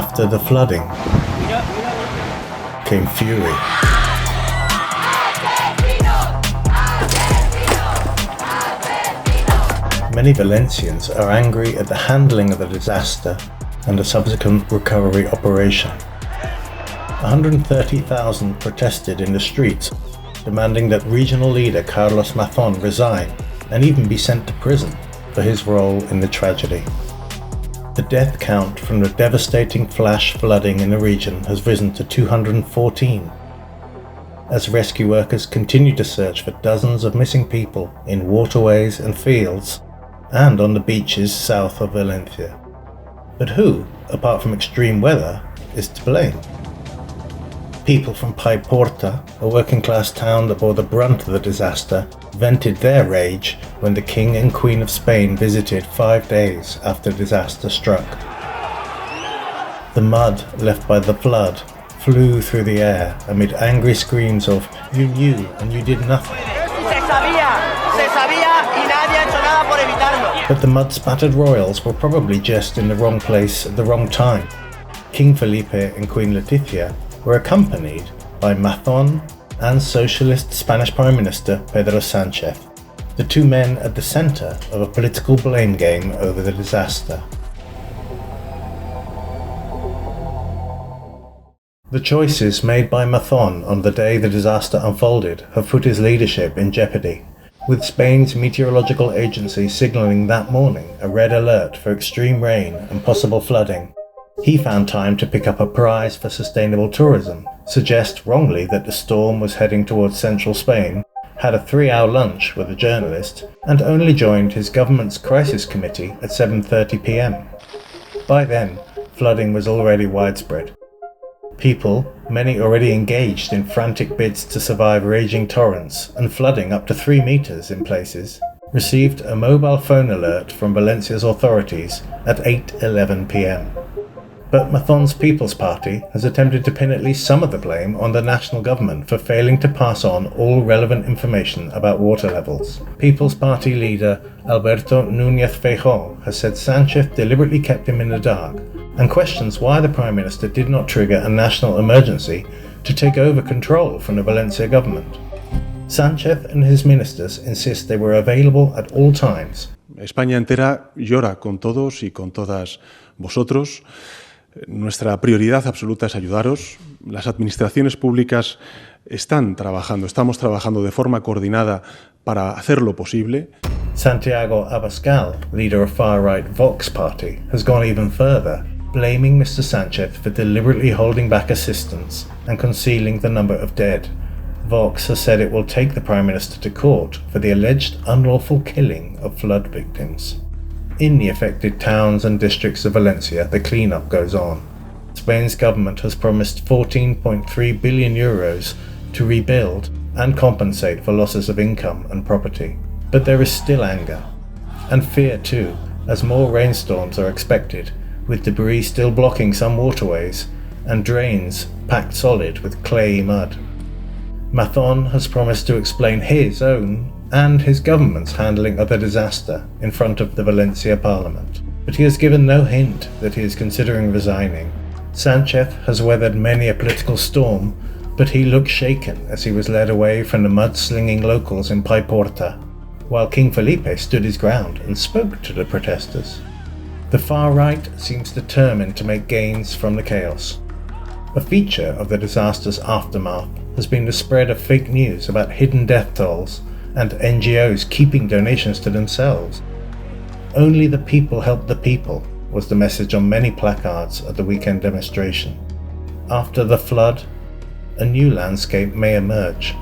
After the flooding came fury. Many Valencians are angry at the handling of the disaster and the subsequent recovery operation. 130,000 protested in the streets, demanding that regional leader Carlos Mazón resign and even be sent to prison for his role in the tragedy. The death count from the devastating flash flooding in the region has risen to 214, as rescue workers continue to search for dozens of missing people in waterways and fields and on the beaches south of Valencia. But who, apart from extreme weather, is to blame? People from Paiporta, a working-class town that bore the brunt of the disaster, vented their rage when the King and Queen of Spain visited 5 days after disaster struck. The mud left by the flood flew through the air amid angry screams of "You knew and you did nothing." But the mud-spattered royals were probably just in the wrong place at the wrong time. King Felipe and Queen Letizia were accompanied by Mazón and socialist Spanish Prime Minister Pedro Sánchez, the two men at the centre of a political blame game over the disaster. The choices made by Mazón on the day the disaster unfolded have put his leadership in jeopardy, with Spain's meteorological agency signalling that morning a red alert for extreme rain and possible flooding. He found time to pick up a prize for sustainable tourism, suggest wrongly that the storm was heading towards central Spain, had a 3-hour lunch with a journalist, and only joined his government's crisis committee at 7:30 p.m. By then, flooding was already widespread. People, many already engaged in frantic bids to survive raging torrents and flooding up to 3 meters in places, received a mobile phone alert from Valencia's authorities at 8:11 p.m. But Mazón's People's Party has attempted to pin at least some of the blame on the national government for failing to pass on all relevant information about water levels. People's Party leader Alberto Núñez Feijóo has said Sánchez deliberately kept him in the dark and questions why the Prime Minister did not trigger a national emergency to take over control from the Valencia government. Sánchez and his ministers insist they were available at all times. España entera llora con todos y con todas vosotros. Nuestra prioridad absoluta es ayudaros. Las administraciones públicas estamos trabajando de forma coordinada para hacer lo posible. Santiago Abascal, leader of far-right Vox party, has gone even further, blaming Mr. Sánchez for deliberately holding back assistance and concealing the number of dead. Vox has said it will take the Prime Minister to court for the alleged unlawful killing of flood victims. In the affected towns and districts of Valencia, the clean-up goes on. Spain's government has promised 14.3 billion euros to rebuild and compensate for losses of income and property. But there is still anger, and fear too, as more rainstorms are expected, with debris still blocking some waterways and drains packed solid with clayey mud. Mazón has promised to explain his own and his government's handling of the disaster in front of the Valencia Parliament, but he has given no hint that he is considering resigning. Sánchez has weathered many a political storm, but he looked shaken as he was led away from the mud-slinging locals in Paiporta, while King Felipe stood his ground and spoke to the protesters. The far right seems determined to make gains from the chaos. A feature of the disaster's aftermath has been the spread of fake news about hidden death tolls and NGOs keeping donations to themselves. Only the people help the people was the message on many placards at the weekend demonstration. After the flood, a new landscape may emerge,